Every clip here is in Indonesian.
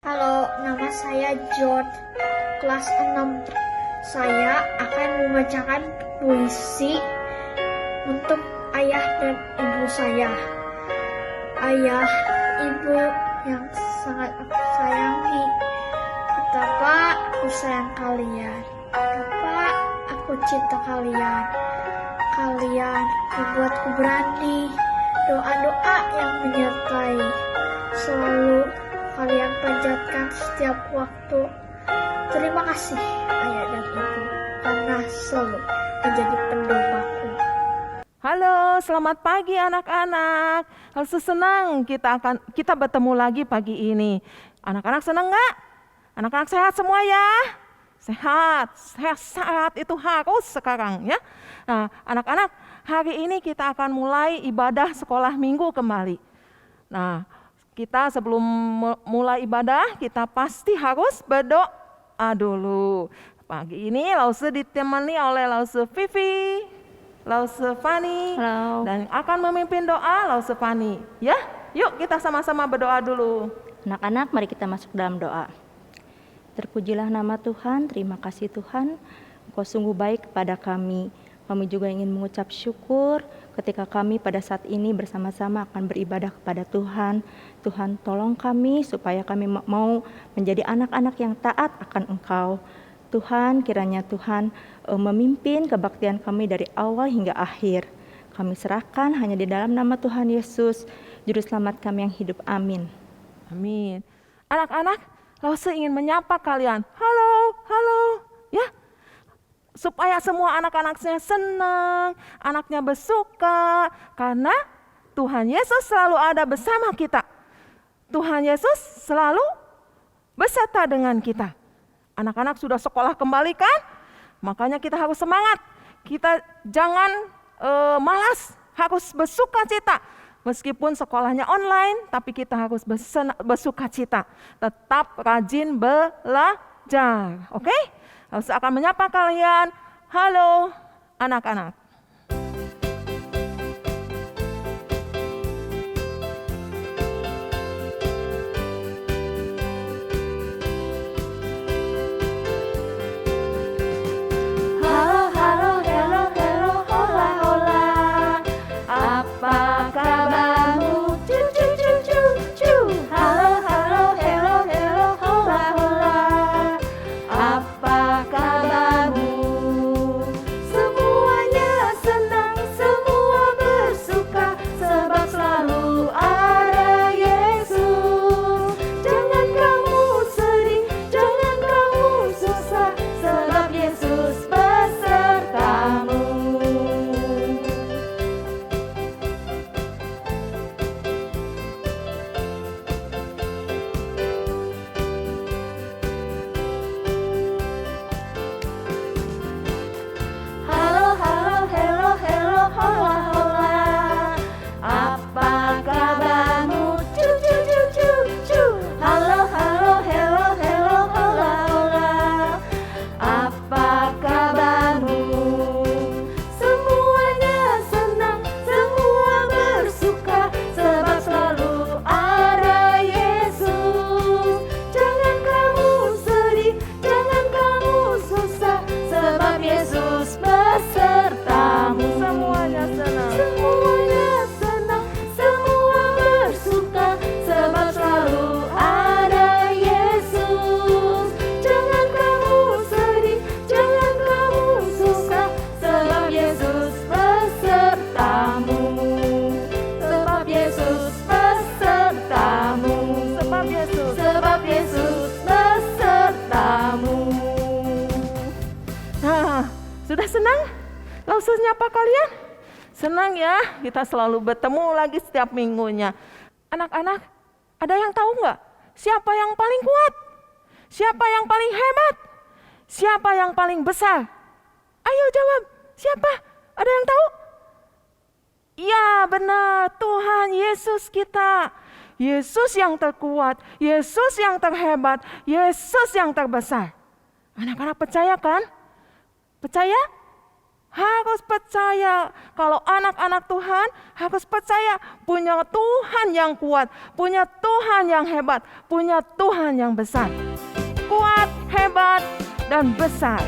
Halo, nama saya George, kelas 6. Saya akan membacakan puisi untuk ayah dan ibu saya. Ayah, ibu yang sangat aku sayangi, betapa aku sayang kalian, betapa aku cinta kalian. Kalian membuatku berani, doa-doa yang menyertai selalu kalian panjatkan setiap waktu. Terima kasih ayah dan ibu karena selalu menjadi pendoaku. Halo, selamat pagi anak-anak. Harus senang kita bertemu lagi pagi ini. Anak-anak senang nggak? Anak-anak sehat semua ya? Sehat itu harus sekarang ya. Nah, anak-anak, hari ini kita akan mulai ibadah sekolah minggu kembali. Nah, kita sebelum mulai ibadah, kita pasti harus berdoa dulu. Pagi ini Lause ditemani oleh Lause Vivi, Lause Fani, dan akan memimpin doa Lause Fani. Ya, yuk kita sama-sama berdoa dulu. Anak-anak, mari kita masuk dalam doa. Terpujilah nama Tuhan, terima kasih Tuhan, Engkau sungguh baik kepada kami. Kami juga ingin mengucap syukur ketika kami pada saat ini bersama-sama akan beribadah kepada Tuhan. Tuhan tolong kami supaya kami mau menjadi anak-anak yang taat akan Engkau. Tuhan, kiranya Tuhan memimpin kebaktian kami dari awal hingga akhir. Kami serahkan hanya di dalam nama Tuhan Yesus, Juru Selamat kami yang hidup. Amin. Amin. Anak-anak, Lause ingin menyapa kalian. Halo, ya. Supaya semua anak-anaknya senang, anaknya bersuka, karena Tuhan Yesus selalu ada bersama kita. Tuhan Yesus selalu beserta dengan kita. Anak-anak sudah sekolah kembali kan? Makanya kita harus semangat. Kita jangan malas, harus bersuka cita. Meskipun sekolahnya online, tapi kita harus bersuka cita. Tetap rajin belajar, oke? Saya akan menyapa kalian. Halo anak-anak. Sudah senang? Langsung nyapa kalian? Senang ya, kita selalu bertemu lagi setiap minggunya. Anak-anak, ada yang tahu nggak? Siapa yang paling kuat? Siapa yang paling hebat? Siapa yang paling besar? Ayo jawab, siapa? Ada yang tahu? Ya benar, Tuhan Yesus kita. Yesus yang terkuat, Yesus yang terhebat, Yesus yang terbesar. Anak-anak percaya kan? Percaya? Harus percaya kalau anak-anak Tuhan harus percaya punya Tuhan yang kuat, punya Tuhan yang hebat, punya Tuhan yang besar. Kuat, hebat, dan besar.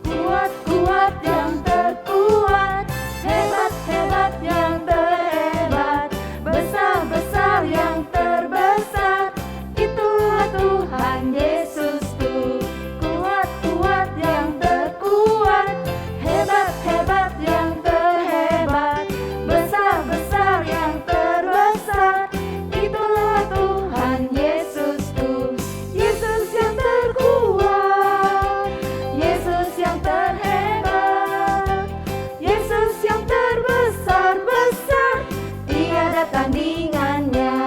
Kuat-kuat yang terkuat, hebat-hebat yang terhebat, besar-besar yang terbesar, itulah Tuhan Yesusku. Kuat-kuat yang terkuat, hebat-hebat yang terhebat, besar-besar yang terbesar, itulah Tuhan Yesusku. Yesus yang terkuat, Yesus yang terhebat, Yesus yang terbesar-besar, tiada tandingannya.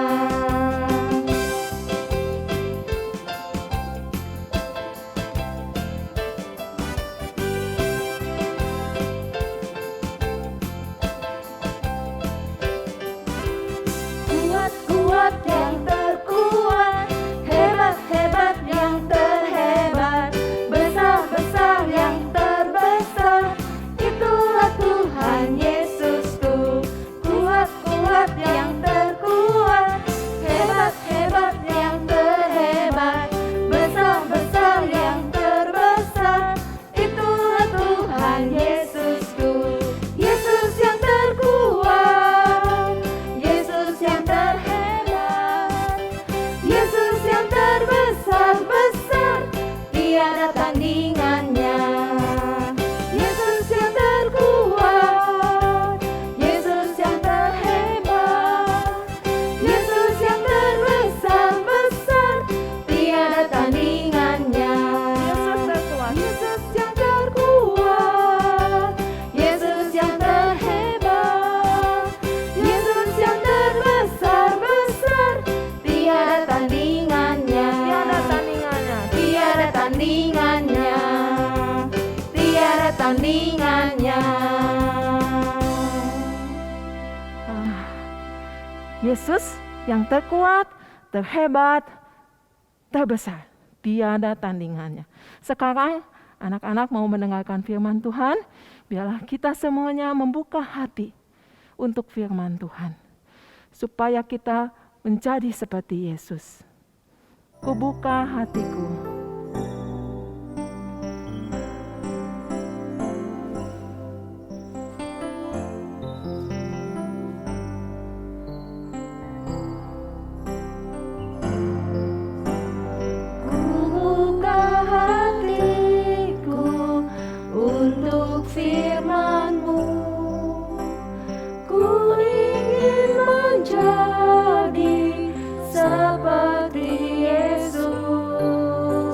Kuat-kuat yang terkuat, hebat-hebat yang terhebat, besar-besar yang terbesar, itulah Tuhan Yesusku. Kuat-kuat yang terkuat, hebat-hebat yang terhebat, besar-besar yang terbesar, itulah Tuhan Yesusku. Yesus yang terkuat, Yesus yang terhebat, Yesus yang terbesar-besar, tiada tandingannya. Yesus yang terkuat, Yesus yang terhebat, Yesus yang terbesar-besar, tiada tandingannya. Yesus yang terkuat, Yesus yang terhebat, Yesus yang terbesar-besar, tiada tandingannya. Tiada tandingannya, tiada tandingannya. Yesus yang terkuat, terhebat, terbesar, tiada tandingannya. Sekarang anak-anak mau mendengarkan firman Tuhan, biarlah kita semuanya membuka hati untuk firman Tuhan, supaya kita menjadi seperti Yesus. Kubuka hatiku. Kubuka hatiku untuk firman-Mu. Ku ingin menjadi seperti Yesus.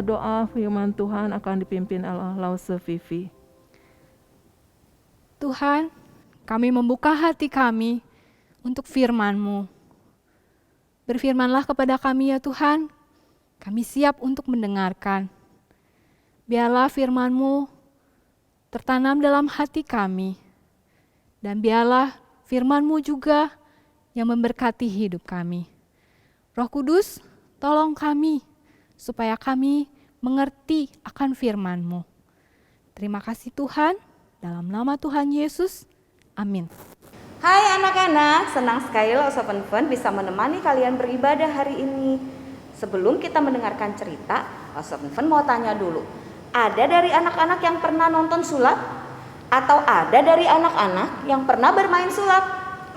doa firman Tuhan akan dipimpin oleh Lause Vivi. Tuhan, kami membuka hati kami untuk firman-Mu. Berfirmanlah kepada kami ya Tuhan, kami siap untuk mendengarkan. Biarlah firman-Mu tertanam dalam hati kami, dan biarlah firman-Mu juga yang memberkati hidup kami. Roh Kudus, tolong kami, supaya kami mengerti akan firman-Mu. Terima kasih Tuhan, dalam nama Tuhan Yesus, amin. Hai anak-anak, senang sekali Lause Fun Fun bisa menemani kalian beribadah hari ini. Sebelum kita mendengarkan cerita, Lause Fun Fun mau tanya dulu. Ada dari anak-anak yang pernah nonton sulap? Atau ada dari anak-anak yang pernah bermain sulap?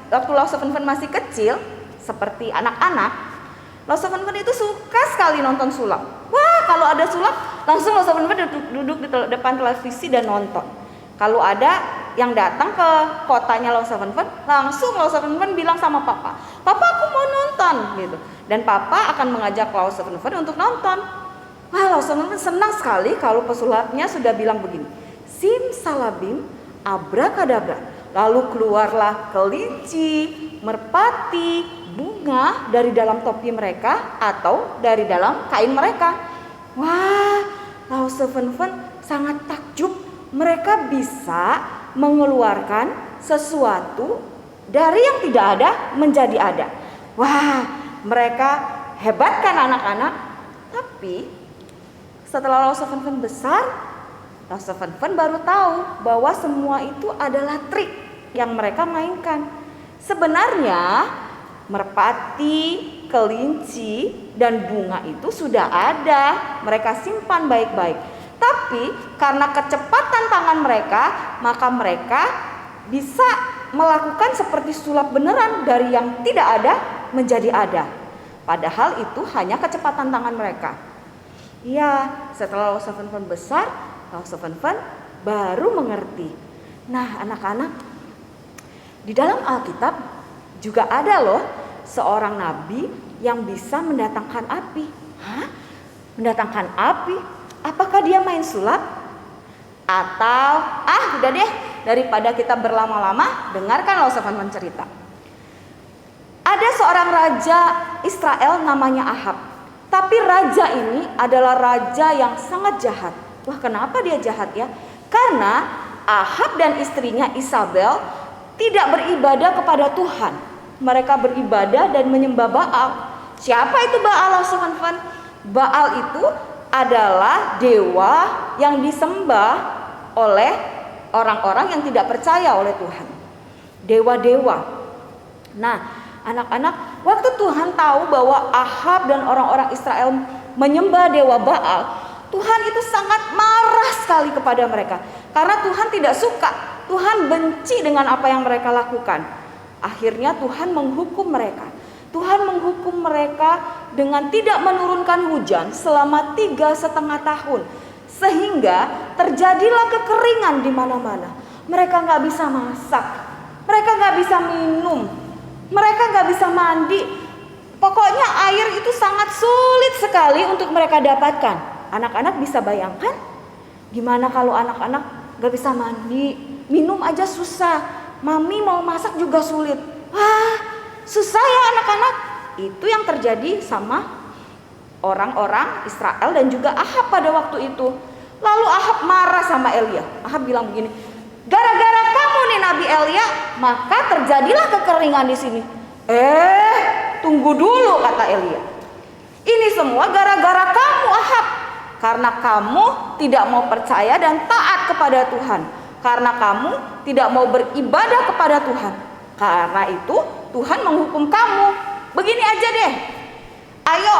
Waktu Lause Fun Fun masih kecil, seperti anak-anak, Lause Fun Fun itu suka sekali nonton sulap. Wah, kalau ada sulap, langsung Lause Fun Fun duduk di depan televisi dan nonton. Kalau ada yang datang ke kotanya Lause Fun Fun, langsung Lause Fun Fun bilang sama papa, "Papa, aku mau nonton," gitu. Dan papa akan mengajak Lause Fun Fun untuk nonton. Wah, Lause Fun Fun senang sekali kalau pesulapnya sudah bilang begini, "Simsalabim, abrakadabra." Lalu keluarlah kelinci, merpati, bunga dari dalam topi mereka atau dari dalam kain mereka. Wah, Lause Fun Fun sangat takjub. Mereka bisa mengeluarkan sesuatu dari yang tidak ada menjadi ada. Wah, mereka hebat kan anak-anak? Tapi setelah Lause Fun Fun besar, Lause Fun Fun baru tahu bahwa semua itu adalah trik yang mereka mainkan. Sebenarnya merpati, kelinci, dan bunga itu sudah ada. Mereka simpan baik-baik. Tapi karena kecepatan tangan mereka, maka mereka bisa melakukan seperti sulap beneran dari yang tidak ada menjadi ada. Padahal itu hanya kecepatan tangan mereka. Ya, setelah Lause Fun Fun besar, Lause Fun Fun baru mengerti. Nah, anak-anak, di dalam Alkitab juga ada loh seorang nabi yang bisa mendatangkan api. Hah? Mendatangkan api? Apakah dia main sulap? Atau, udah deh, daripada kita berlama-lama, dengarkan Lause Fun Fun cerita. Ada seorang raja Israel namanya Ahab. Tapi raja ini adalah raja yang sangat jahat. Wah, kenapa dia jahat ya? Karena Ahab dan istrinya Isabel tidak beribadah kepada Tuhan. Mereka beribadah dan menyembah Baal. Siapa itu Baal, Lause Fun Fun? Baal itu adalah dewa yang disembah oleh orang-orang yang tidak percaya oleh Tuhan. Dewa-dewa. Nah, anak-anak, waktu Tuhan tahu bahwa Ahab dan orang-orang Israel menyembah dewa Baal, Tuhan itu sangat marah sekali kepada mereka. Karena Tuhan tidak suka, Tuhan benci dengan apa yang mereka lakukan. Akhirnya Tuhan menghukum mereka. Tuhan menghukum mereka dengan tidak menurunkan hujan selama 3,5 tahun. Sehingga terjadilah kekeringan di mana-mana. Mereka gak bisa masak. Mereka gak bisa minum. Mereka gak bisa mandi. Pokoknya air itu sangat sulit sekali untuk mereka dapatkan. Anak-anak bisa bayangkan? Gimana kalau anak-anak gak bisa mandi? Minum aja susah. Mami mau masak juga sulit. Wah, susah ya anak-anak. Itu yang terjadi sama orang-orang Israel dan juga Ahab pada waktu itu. Lalu Ahab marah sama Elia. Ahab bilang begini, gara-gara kamu nih Nabi Elia, maka terjadilah kekeringan di sini. Tunggu dulu, kata Elia. Ini semua gara-gara kamu Ahab. Karena kamu tidak mau percaya dan taat kepada Tuhan. Karena kamu tidak mau beribadah kepada Tuhan. Karena itu Tuhan menghukum kamu. Begini aja deh. Ayo,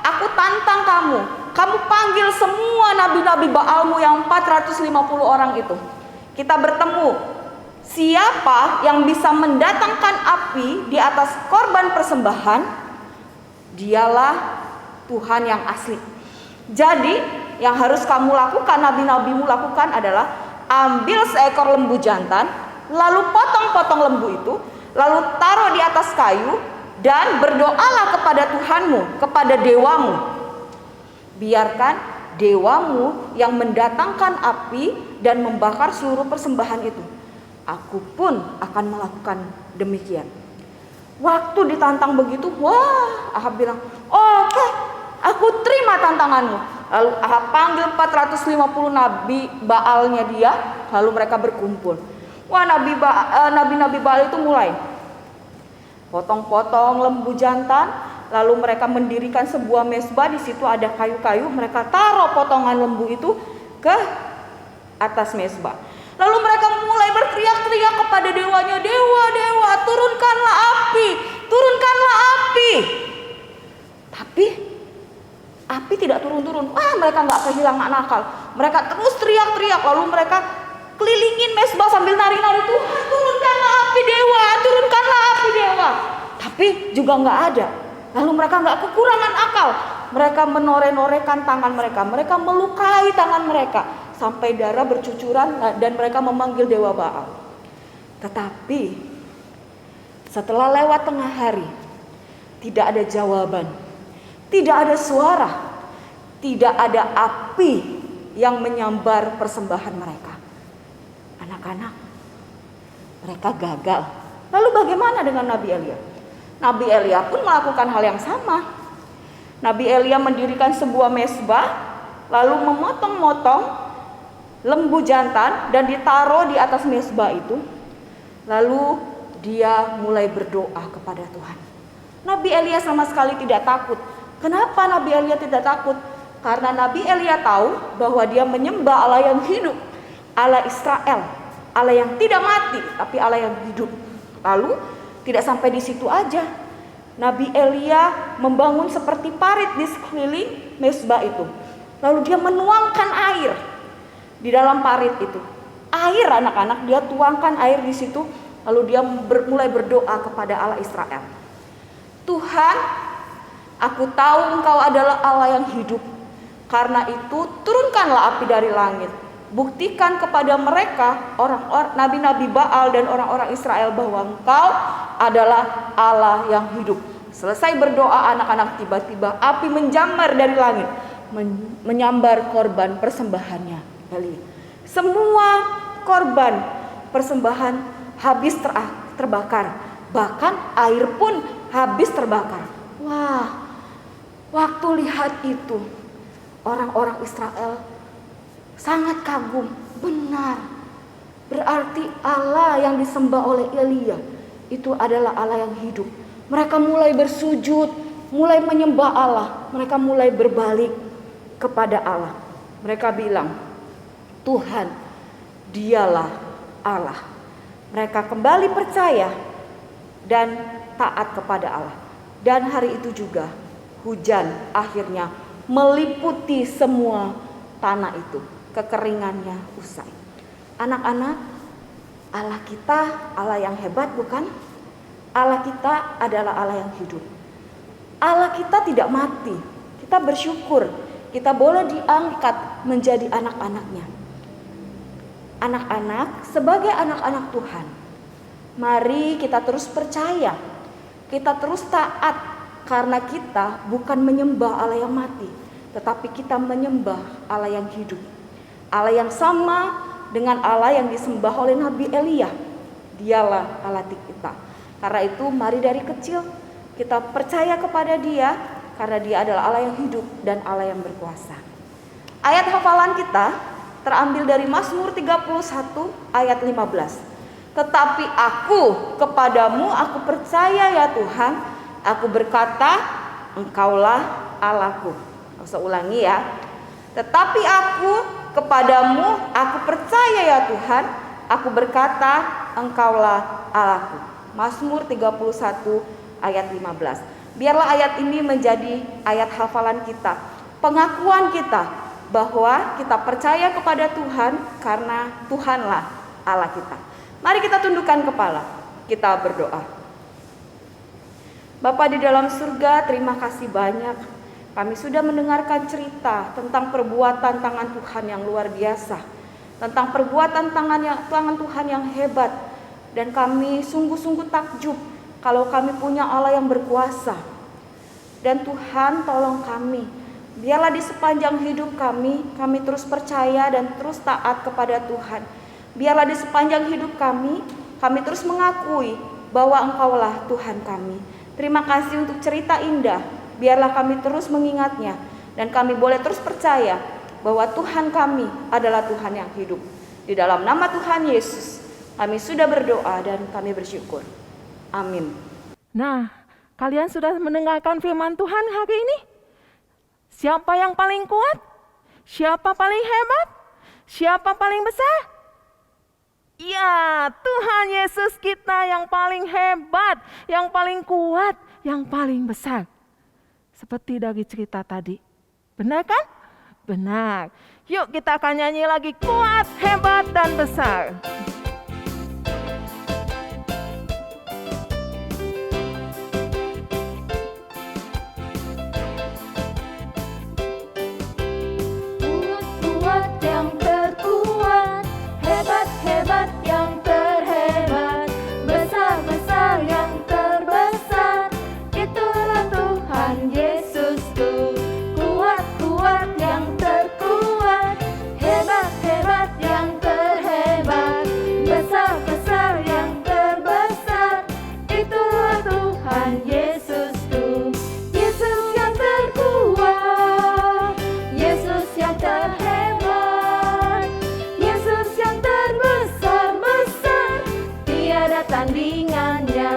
aku tantang kamu. Kamu panggil semua nabi-nabi Baalmu yang 450 orang itu. Kita bertemu. Siapa yang bisa mendatangkan api di atas korban persembahan, dialah Tuhan yang asli. Jadi, yang harus kamu lakukan, nabi-nabimu lakukan adalah ambil seekor lembu jantan, lalu potong-potong lembu itu, lalu taruh di atas kayu, dan berdoalah kepada Tuhanmu, kepada dewamu. Biarkan dewamu yang mendatangkan api dan membakar seluruh persembahan itu. Aku pun akan melakukan demikian. Waktu ditantang begitu, wah, Ahab bilang, oke, aku terima tantanganmu. Lalu Ahab panggil 450 nabi Baalnya dia, lalu mereka berkumpul. Wah, nabi-nabi Baal itu mulai potong-potong lembu jantan, lalu mereka mendirikan sebuah mezbah. Di situ ada kayu-kayu, mereka taruh potongan lembu itu ke atas mezbah. Lalu mereka mulai berteriak-teriak kepada dewanya, dewa, dewa, turunkanlah api, turunkanlah api. Tapi api tidak turun-turun. Mereka nggak kehilangan akal. Mereka terus teriak-teriak, lalu mereka kelilingin mezbah sambil nari-nari, Tuhan turunkanlah api dewa, turunkanlah api dewa. Tapi juga nggak ada. Lalu mereka nggak kekurangan akal. Mereka menore-norekan tangan mereka, mereka melukai tangan mereka sampai darah bercucuran dan mereka memanggil dewa Baal. Tetapi setelah lewat tengah hari, tidak ada jawaban, tidak ada suara, tidak ada api yang menyambar persembahan mereka. Anak-anak, mereka gagal. Lalu bagaimana dengan Nabi Elia? Nabi Elia pun melakukan hal yang sama. Nabi Elia mendirikan sebuah mezbah, lalu memotong-motong lembu jantan dan ditaruh di atas mezbah itu. Lalu dia mulai berdoa kepada Tuhan. Nabi Elia sama sekali tidak takut. Kenapa Nabi Elia tidak takut? Karena Nabi Elia tahu bahwa dia menyembah Allah yang hidup, Allah Israel, Allah yang tidak mati, tapi Allah yang hidup. Lalu tidak sampai di situ aja. Nabi Elia membangun seperti parit di sekeliling mezbah itu. Lalu dia menuangkan air di dalam parit itu. Air, anak-anak, dia tuangkan air di situ. Lalu dia mulai berdoa kepada Allah Israel. Tuhan, aku tahu Engkau adalah Allah yang hidup. Karena itu turunkanlah api dari langit. Buktikan kepada mereka, orang-orang nabi-nabi Baal dan orang-orang Israel, bahwa Engkau adalah Allah yang hidup. Selesai berdoa anak-anak, tiba-tiba api menjambar dari langit, menyambar korban persembahannya Eli. Semua korban persembahan habis terbakar, bahkan air pun habis terbakar. Wah, waktu lihat itu orang-orang Israel sangat kagum. Benar, berarti Allah yang disembah oleh Elia itu adalah Allah yang hidup. Mereka mulai bersujud, mulai menyembah Allah. Mereka mulai berbalik kepada Allah. Mereka bilang, Tuhan, dialah Allah. Mereka kembali percaya dan taat kepada Allah. Dan hari itu juga hujan akhirnya meliputi semua tanah itu. Kekeringannya usai. Anak-anak, Allah kita Allah yang hebat, bukan? Allah kita adalah Allah yang hidup. Allah kita tidak mati. Kita bersyukur kita boleh diangkat menjadi anak-anaknya. Anak-anak, sebagai anak-anak Tuhan, mari kita terus percaya, kita terus taat, karena kita bukan menyembah Allah yang mati, tetapi kita menyembah Allah yang hidup. Allah yang sama dengan Allah yang disembah oleh Nabi Elia. Dialah Allah kita. Karena itu mari dari kecil kita percaya kepada Dia, karena Dia adalah Allah yang hidup dan Allah yang berkuasa. Ayat hafalan kita terambil dari Mazmur 31 ayat 15. Tetapi aku kepadamu aku percaya ya Tuhan, aku berkata Engkaulah Allahku. Saya ulangi ya. Tetapi aku kepadamu aku percaya ya Tuhan, aku berkata Engkaulah Allahku. Mazmur 31 ayat 15. Biarlah ayat ini menjadi ayat hafalan kita, pengakuan kita bahwa kita percaya kepada Tuhan karena Tuhanlah Allah kita. Mari kita tundukkan kepala, kita berdoa. Bapa di dalam surga, terima kasih banyak. Kami sudah mendengarkan cerita tentang perbuatan tangan Tuhan yang luar biasa, tentang perbuatan tangan Tuhan yang hebat, dan kami sungguh-sungguh takjub kalau kami punya Allah yang berkuasa. Dan Tuhan, tolong kami Biarlah di sepanjang hidup kami terus percaya dan terus taat kepada Tuhan. Biarlah di sepanjang hidup kami terus mengakui bahwa Engkaulah Tuhan kami. Terima kasih untuk cerita indah. Biarlah kami terus mengingatnya dan kami boleh terus percaya bahwa Tuhan kami adalah Tuhan yang hidup. Di dalam nama Tuhan Yesus, kami sudah berdoa dan kami bersyukur. Amin. Nah, kalian sudah mendengarkan firman Tuhan hari ini? Siapa yang paling kuat? Siapa paling hebat? Siapa paling besar? Ya, Tuhan Yesus kita yang paling hebat, yang paling kuat, yang paling besar. Seperti dari cerita tadi. Benar kan? Benar. Yuk kita akan nyanyi lagi, kuat, hebat, dan besar. Kuat yang terkuat, hebat-hebat yang terhebat, besar-besar yang terbesar, itulah Tuhan Yesusku. Kuat-kuat yang terkuat, hebat-hebat yang terhebat, besar-besar yang terbesar, itulah Tuhan Yesusku. Yesus yang terkuat, Yesus yang terhebat, Yesus yang terbesar-besar, tiada tandingannya.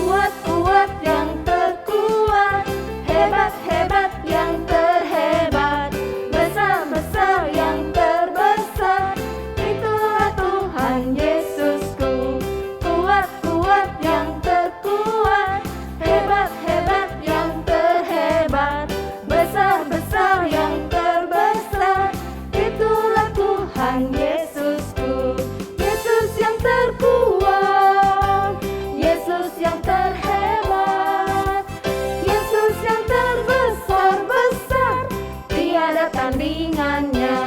Kuat-kuat yang terkuat, hebat-hebat yang terhebat, besar-besar yang terbesar, itulah Tuhan Yesusku. Kuat-kuat yang terkuat, hebat-hebat yang terhebat, besar-besar yang terbesar, itulah Tuhan Yesusku. Yesus yang terkuat, Yesus yang terhebat, Yesus yang terbesar-besar, tiada tandingannya.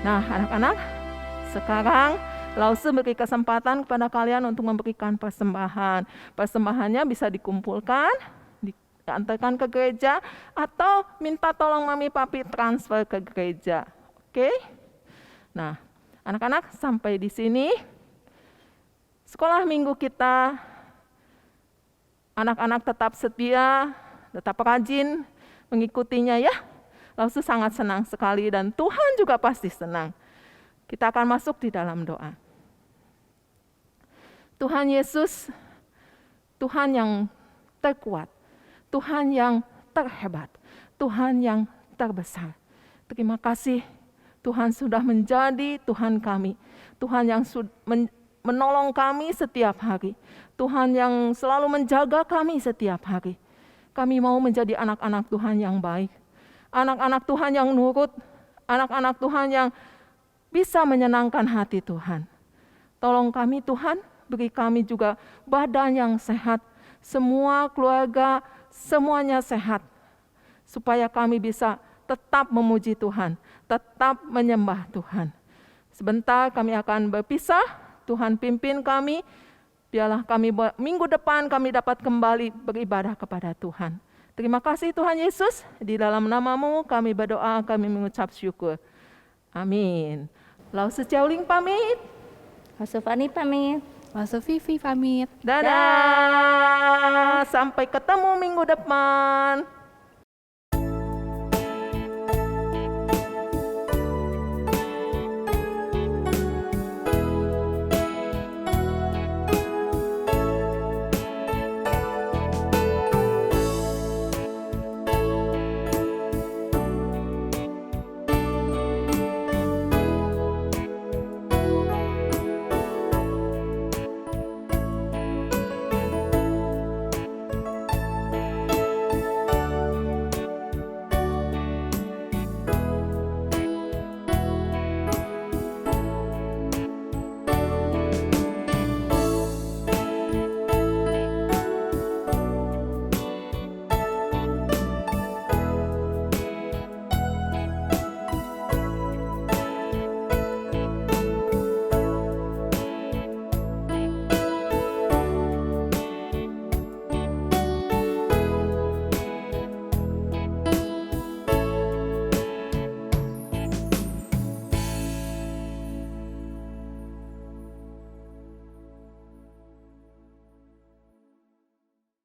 Nah, anak-anak, sekarang Lause beri kesempatan kepada kalian untuk memberikan persembahan. Persembahannya bisa dikumpulkan, diantarkan ke gereja, atau minta tolong mami papi transfer ke gereja. Oke? Nah, anak-anak, sampai di sini sekolah minggu kita. Anak-anak tetap setia, tetap rajin mengikutinya ya. Lause sangat senang sekali dan Tuhan juga pasti senang. Kita akan masuk di dalam doa. Tuhan Yesus, Tuhan yang terkuat, Tuhan yang terhebat, Tuhan yang terbesar. Terima kasih Tuhan sudah menjadi Tuhan kami, Tuhan yang menolong kami setiap hari, Tuhan yang selalu menjaga kami setiap hari. Kami mau menjadi anak-anak Tuhan yang baik, anak-anak Tuhan yang nurut, anak-anak Tuhan yang bisa menyenangkan hati Tuhan. Tolong kami Tuhan, beri kami juga badan yang sehat, semua keluarga, semuanya sehat, supaya kami bisa tetap memuji Tuhan, tetap menyembah Tuhan. Sebentar kami akan berpisah, Tuhan pimpin kami, biarlah kami minggu depan kami dapat kembali beribadah kepada Tuhan. Terima kasih Tuhan Yesus, di dalam nama-Mu kami berdoa, kami mengucap syukur. Amin. Lause Ciauling pamit. Lause Fani pamit. Lause Vivi pamit. Dadah. Sampai ketemu minggu depan.